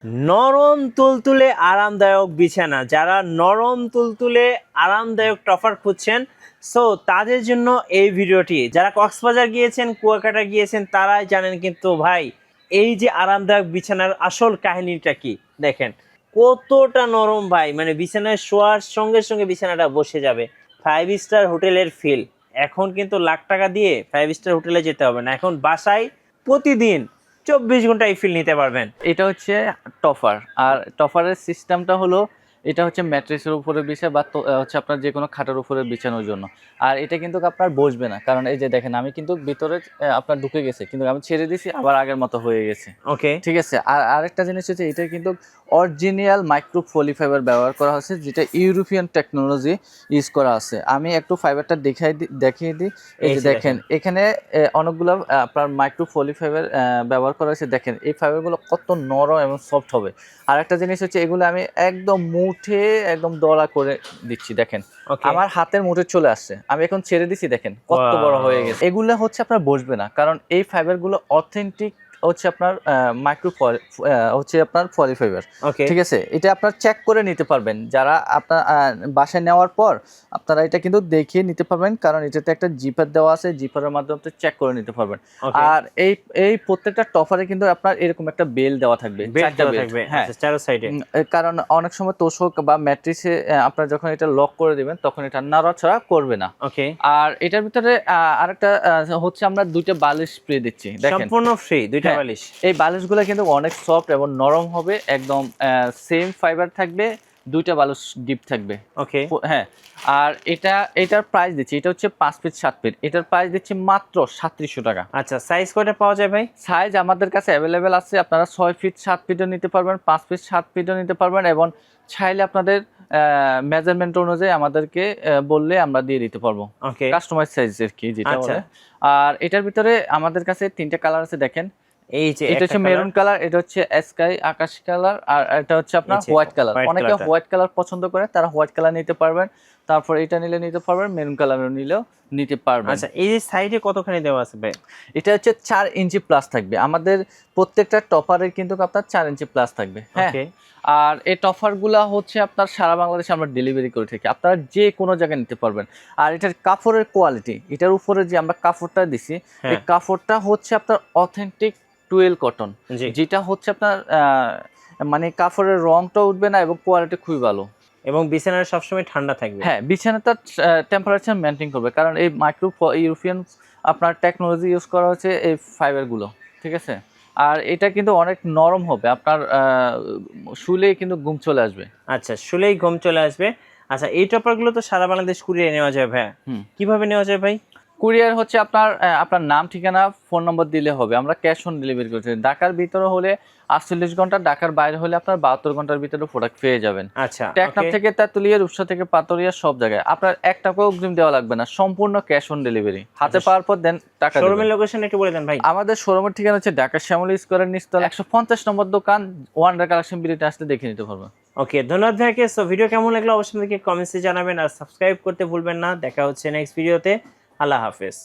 নরম তুলতুলে আরামদায়ক বিছানা, যারা নরম তুলতুলে আরামদায়ক টফার খুঁজছেন, সো তাদের জন্য এই ভিডিওটি। যারা কক্সবাজার গিয়েছেন, কুয়াকাটা গিয়েছেন, তারাই জানেন। কিন্তু ভাই, এই যে আরামদায়ক বিছানার আসল কাহিনীটা কি দেখেন, কতটা নরম ভাই, মানে বিছানায় শোয়ার সঙ্গে সঙ্গে বিছানাটা বসে যাবে। 5 স্টার হোটেলের ফিল। এখন কিন্তু লাখ টাকা দিয়ে 5 স্টার হোটেলে যেতে হবে না, এখন বাসায় প্রতিদিন 24 ঘন্টা এই ফিল নিতে পারবেন। এটা হচ্ছে টফার। আর টফারের সিস্টেমটা হলো, এটা হচ্ছে ম্যাট্রেসের উপরে বিছায় বা হচ্ছে আপনার যে কোনো খাটের উপরে বিছানোর জন্য। আর এটা কিন্তু আপনার বসবে না, কারণ এই যে দেখেন আমি কিন্তু ভিতরে আপনার ঢুকে গেছে, কিন্তু আমি ছেড়ে দিছি আবার আগের মতো হয়ে গেছে। ওকে, ঠিক আছে। আর আরেকটা জিনিস হচ্ছে, এটা কিন্তু অরিজিনাল মাইক্রো পলি ফাইবার ব্যবহার করা হয়েছে, যেটা ইউরোপিয়ান টেকনোলজি ইউজ করা আছে। আমি একটু ফাইবারটা দেখিয়ে দিই। এই যে দেখেন এখানে অনেকগুলো আপনার মাইক্রো পলি ফাইবার ব্যবহার করা হয়েছে। দেখেন এই ফাইবারগুলো কত নরম এবং সফট হবে। আর একটা জিনিস হচ্ছে, এগুলো আমি একদম মুঠে একদম দলা করে দিচ্ছি। দেখেন আমার হাতের মুঠে চলে আসছে, আমি এখন ছেড়ে দিচ্ছি, দেখেন কত বড় হয়ে গেছে। এগুলো হচ্ছে আপনার বসবে না, কারণ এই ফাইবারগুলো অথেন্টিক হচ্ছে আপনার মাইক্রো হচ্ছে আপনার পলি ফাইবার। ঠিক আছে, এটা আপনার চেক করে নিতে পারবেন। যারা আপনার বাসায় নেওয়ার পর আপনারা এটা কিন্তু দেখিয়ে নিতে পারবেন, কারণ এটাতে একটা জিপার দেওয়া আছে, জিপারের মাধ্যমে চেক করে নিতে পারবেন। আর এই প্রত্যেকটা টফারে কিন্তু আপনার এরকম একটা বেল দেওয়া থাকবে, হ্যাঁ, চারো সাইডে। কারণ অনেক সময় তোষক বা ম্যাট্রিসে আপনার যখন এটা লক করে দিবেন, তখন এটা নাড়াচাড়া করবে না। ওকে। আর এটার ভিতরে আরেকটা হচ্ছে, আমরা দুইটা বালিশ স্প্রে দিচ্ছি। দেখেন সম্পূর্ণ ফ্রি দুইটা বালিশ। এই বালিশগুলো কিন্তু অনেক সফট এবং নরম হবে, একদম সেম ফাইবার থাকবে, দুইটা বালিশ গিফট থাকবে। ওকে, হ্যাঁ। আর এটার প্রাইস দিচ্ছি, এটা হচ্ছে 5 ফিট 7 ফিট, এটার প্রাইস দিচ্ছি মাত্র 3700 টাকা। আচ্ছা, সাইজ কয়টা পাওয়া যায় ভাই? সাইজ আমাদের কাছে অ্যাভেলেবেল আছে, আপনারা 6 ফিট 7 ফিটও নিতে পারবেন, 5 ফিট 7 ফিটও নিতে পারবেন, এবং চাইলে আপনাদের মেজারমেন্ট অনুযায়ী আমাদেরকে বললে আমরা দিয়ে দিতে পারবো। ওকে, কাস্টমাইজ সাইজের কি যেটা বলে। আর এটার ভিতরে আমাদের কাছে 3টা কালার আছে। দেখেন এই যে এটা হচ্ছে মেরুন কালার, এটা হচ্ছে স্কাই আকাশী কালার, আর এটা হচ্ছে আপনার হোয়াইট কালার। অনেকে হোয়াইট কালার পছন্দ করে, তারা হোয়াইট কালার নিতে পারবেন। তারপর এটা নিলে নিতে পারবেন, মেরুন কালারও নিলেও নিতে পারবেন। আচ্ছা, এই যে সাইডে কতখানি দেওয়া আছে ভাই? এটা হচ্ছে 4 ইঞ্চি প্লাস থাকবে। আমাদের প্রত্যেকটা টপারের কিন্তু আপনার 4 ইঞ্চি প্লাস থাকবে। হ্যাঁ। আর এই টফারগুলা হচ্ছে আপনার সারা বাংলাদেশে আমরা ডেলিভারি করে থাকি, আপনারা যে কোনো জায়গায় নিতে পারবেন। আর এটার কাপড়ের কোয়ালিটি, এটার উপরে যে আমরা কাপড়টা দিছি, এই কাপড়টা হচ্ছে আপনার অথেন্টিক টুয়েল কটন, যেটা হচ্ছে আপনার মানে কাপড়ের রংটা উঠবে না, এবং কোয়ালিটি খুবই ভালো, এবং বিছানাটা সবসময় ঠান্ডা থাকবে। হ্যাঁ, বিছানাটা টেম্পারেচার মেনটেন করবে, কারণ এই মাইক্রো ইউরোপিয়ান আপনার টেকনোলজি ইউজ করা হচ্ছে এই ফাইবারগুলো। ঠিক আছে। আর এটা কিন্তু অনেক নরম হবে, আপনার শুলেই কিন্তু ঘুম চলে আসবে। আচ্ছা, শুলেই ঘুম চলে আসবে। আচ্ছা, এই টপারগুলো তো সারা বাংলাদেশ কুরিয়ারে নেওয়া যায় ভাই, কিভাবে নেওয়া যায় ভাই? কুরিয়ার হচ্ছে আপনার নাম, ঠিকানা, ফোন নম্বর দিলে হবে। আমরা ক্যাশ অন ডেলিভারি করছি। ঢাকার ভিতরে হলে 48 ঘন্টা, ঢাকার বাইরে হলে আপনার 72 ঘন্টার ভিতরে প্রোডাক্ট পেয়ে যাবেন। আচ্ছা, টেকনাফ থেকে তেঁতুলিয়া, রূপসা থেকে পাতুরিয়া, সব জায়গায় আপনার 1 টাকাও অগ্রিম দেওয়া লাগবে না, সম্পূর্ণ ক্যাশ অন ডেলিভারি। হাতে পাওয়ার পর দেন টাকা। শোরুমের লোকেশন একটু বলে দেন ভাই। আমাদের শোরুমের ঠিকানা হচ্ছে ঢাকা শ্যামলী স্কয়ারের নিচতলা 150 নম্বর দোকান, ওয়ান্ডার কালেকশন বিলিতে আসলে দেখে নিতে পারবেন। ওকে, ধন্যবাদ ভাইকে। সো ভিডিও কেমন লাগলো অবশ্যই আমাদেরকে কমেন্টসে জানাবেন, আর সাবস্ক্রাইব করতে ভুলবেন না। দেখা হচ্ছে নেক্সট ভিডিওতে। আল্লাহ হাফেজ।